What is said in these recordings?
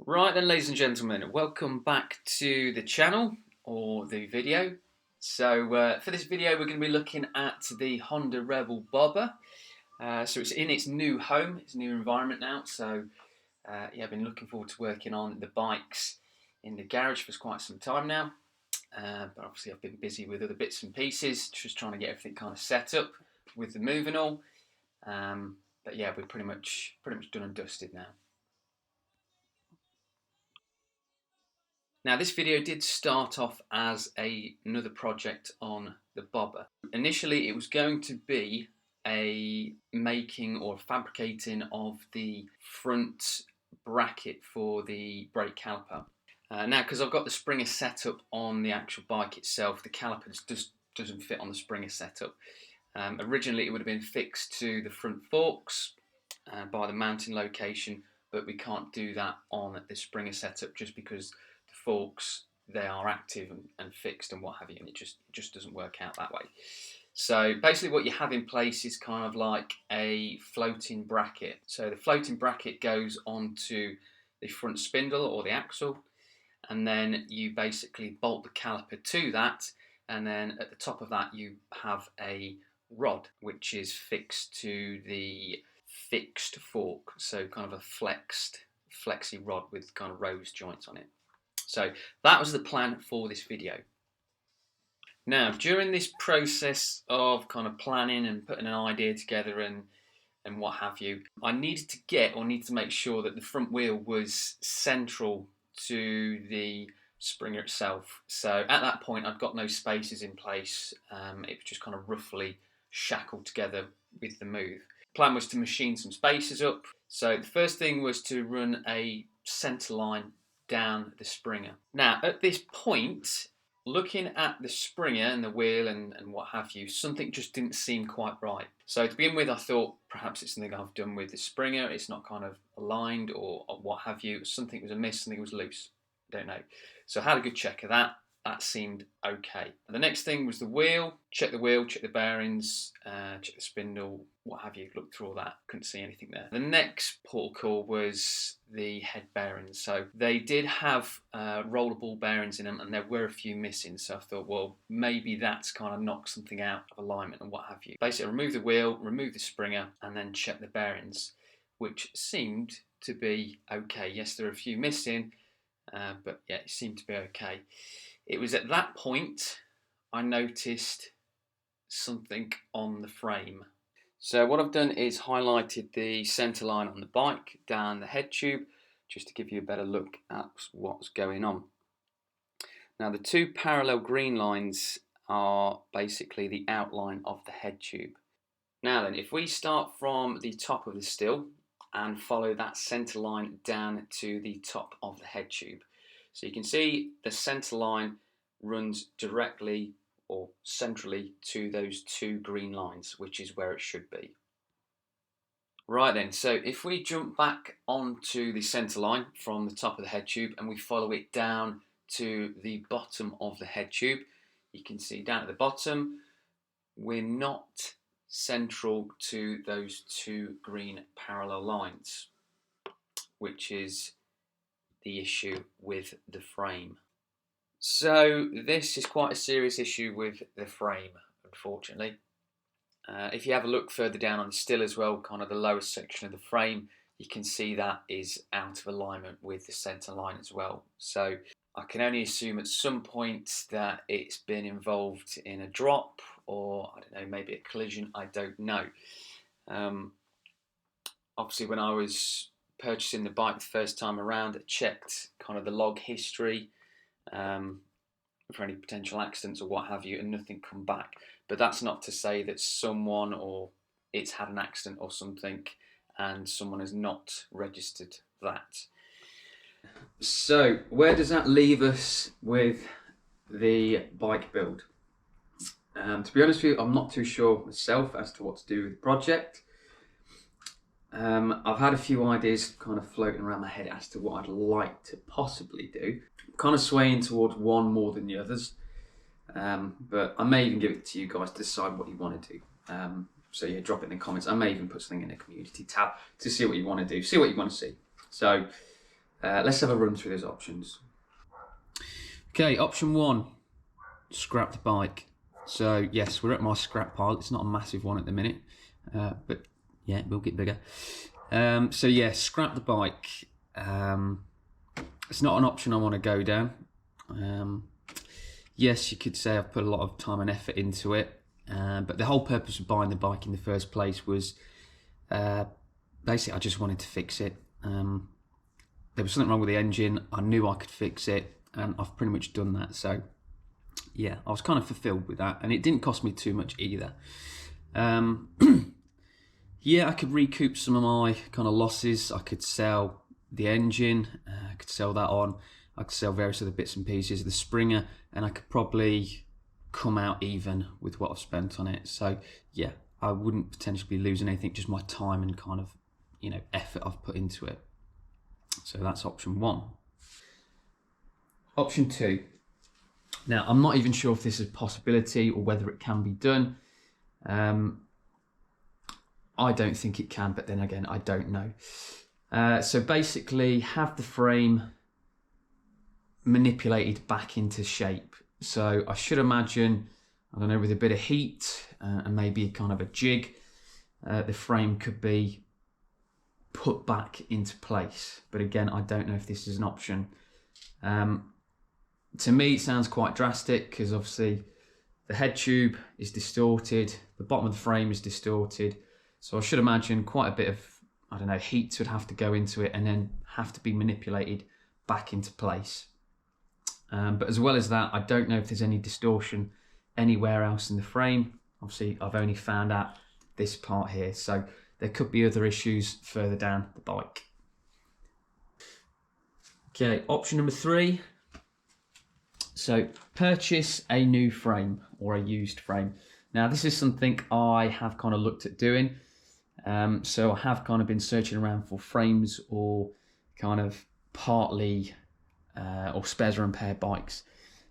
Right then, ladies and gentlemen, welcome back to the channel or the video. So for this video we're going to be looking at the Honda Rebel Bobber. So it's in its new home, its new environment now. So yeah, I've been looking forward to working on the bikes in the garage for quite some time now. But obviously I've been busy with other bits and pieces, just trying to get everything kind of set up with the move and all. But yeah, we're pretty much done and dusted now. Now this video did start off as another project on the Bobber. Initially it was going to be a making or fabricating of the front bracket for the brake caliper. Now because I've got the Springer setup on the actual bike itself, the caliper just doesn't fit on the Springer setup. Originally it would have been fixed to the front forks by the mounting location, but we can't do that on the Springer setup just because forks, they are active and fixed and what have you, and it just doesn't work out that way. So basically what you have in place is kind of like a floating bracket. So the floating bracket goes onto the front spindle or the axle, and then you basically bolt the caliper to that, and then at the top of that you have a rod which is fixed to the fixed fork, so kind of a flexi rod with kind of rose joints on it. So that was the plan for this video. Now, during this process of kind of planning and putting an idea together and what have you, I needed to make sure that the front wheel was central to the Springer itself. So at that point, I'd got no spacers in place. It was just kind of roughly shackled together with the move. The plan was to machine some spacers up. So the first thing was to run a centre line down the Springer. Now at this point, looking at the Springer and the wheel and what have you, something just didn't seem quite right. So to begin with, I thought perhaps it's something I've done with the Springer, it's not kind of aligned or what have you, something was amiss, something was loose, don't know. So I had a good check of that. That seemed okay. The next thing was the wheel, check the bearings, check the spindle, what have you, looked through all that, couldn't see anything there. The next port of call was the head bearings. So they did have rollable bearings in them and there were a few missing, so I thought, well, maybe that's kind of knocked something out of alignment and what have you. Basically remove the wheel, remove the Springer and then check the bearings, which seemed to be okay. Yes, there are a few missing, but yeah, it seemed to be okay. It was at that point I noticed something on the frame. So what I've done is highlighted the centre line on the bike down the head tube just to give you a better look at what's going on. Now the two parallel green lines are basically the outline of the head tube. Now then, if we start from the top of the still and follow that centre line down to the top of the head tube. So you can see the centre line runs directly or centrally to those two green lines, which is where it should be. Right then, so if we jump back onto the centre line from the top of the head tube and we follow it down to the bottom of the head tube, you can see down at the bottom, we're not central to those two green parallel lines, which is the issue with the frame. So this is quite a serious issue with the frame, unfortunately. If you have a look further down on the still as well, kind of the lowest section of the frame, you can see that is out of alignment with the centre line as well. So I can only assume at some point that it's been involved in a drop or, I don't know, maybe a collision, I don't know. Obviously when I was purchasing the bike the first time around, I checked kind of the log history for any potential accidents or what have you, and nothing come back. But that's not to say that someone or it's had an accident or something and someone has not registered that. So where does that leave us with the bike build? To be honest with you, I'm not too sure myself as to what to do with the project. I've had a few ideas kind of floating around my head as to what I'd like to possibly do. I'm kind of swaying towards one more than the others, but I may even give it to you guys to decide what you want to do. So yeah, drop it in the comments. I may even put something in the community tab to see what you want to do, see what you want to see. So Let's have a run through those options. Okay, option 1, scrap the bike. So yes, we're at my scrap pile. It's not a massive one at the minute, but yeah, it will get bigger. So yeah, scrap the bike. It's not an option I want to go down. Yes, you could say I've put a lot of time and effort into it, but the whole purpose of buying the bike in the first place was basically I just wanted to fix it. There was something wrong with the engine. I knew I could fix it, and I've pretty much done that. So yeah, I was kind of fulfilled with that, and it didn't cost me too much either. Yeah, I could recoup some of my kind of losses. I could sell the engine, I could sell that on. I could sell various other bits and pieces, the Springer, and I could probably come out even with what I've spent on it. So yeah, I wouldn't potentially be losing anything, just my time and kind of, effort I've put into it. So that's option 1. Option 2. Now, I'm not even sure if this is a possibility or whether it can be done. I don't think it can, but then again, I don't know. So basically, have the frame manipulated back into shape. So I should imagine, I don't know, with a bit of heat and maybe kind of a jig, the frame could be put back into place. But again, I don't know if this is an option. To me, it sounds quite drastic because obviously the head tube is distorted, the bottom of the frame is distorted. So I should imagine quite a bit of, I don't know, heat would have to go into it and then have to be manipulated back into place. But as well as that, I don't know if there's any distortion anywhere else in the frame. Obviously, I've only found out this part here. So there could be other issues further down the bike. Okay, option number 3. So purchase a new frame or a used frame. Now, this is something I have kind of looked at doing. So I have kind of been searching around for frames or kind of partly or spares and repair bikes.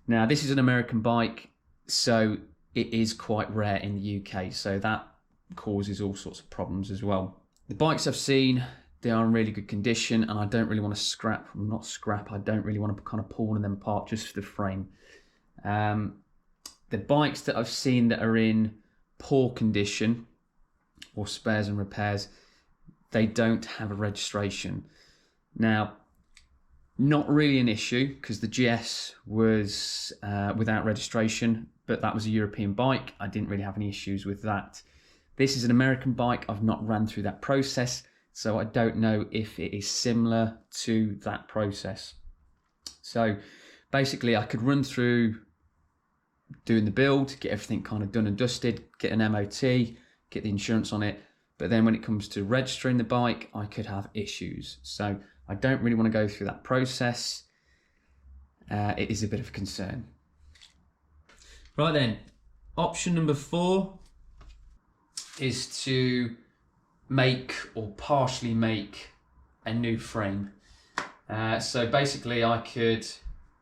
Now, this is an American bike, so it is quite rare in the UK. So that causes all sorts of problems as well. The bikes I've seen, they are in really good condition, and I don't really want to scrap. I don't really want to kind of pull one of them apart just for the frame. The bikes that I've seen that are in poor condition or spares and repairs, they don't have a registration. Now, not really an issue because the GS was without registration, but that was a European bike. I didn't really have any issues with that. This is an American bike. I've not ran through that process, so I don't know if it is similar to that process. So basically, I could run through doing the build, get everything kind of done and dusted, get an MOT, get the insurance on it. But then when it comes to registering the bike, I could have issues. So I don't really want to go through that process. It is a bit of a concern. Right then, option number 4 is to make or partially make a new frame. So basically I could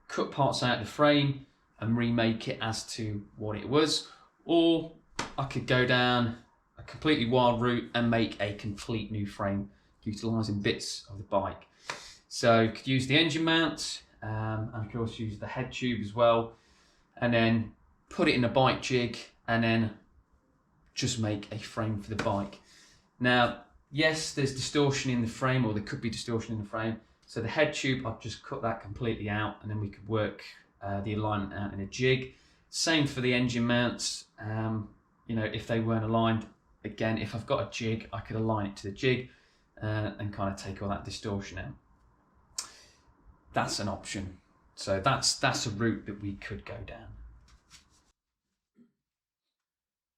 cut parts out of the frame and remake it as to what it was, or I could go down a completely wild route and make a complete new frame utilising bits of the bike. So you could use the engine mount, and I could also use the head tube as well, and then put it in a bike jig and then just make a frame for the bike. Now, yes, there's distortion in the frame, or there could be distortion in the frame. So the head tube, I've just cut that completely out, and then we could work the alignment out in a jig. Same for the engine mounts. If they weren't aligned, again, if I've got a jig, I could align it to the jig and kind of take all that distortion out. That's an option. So that's a route that we could go down.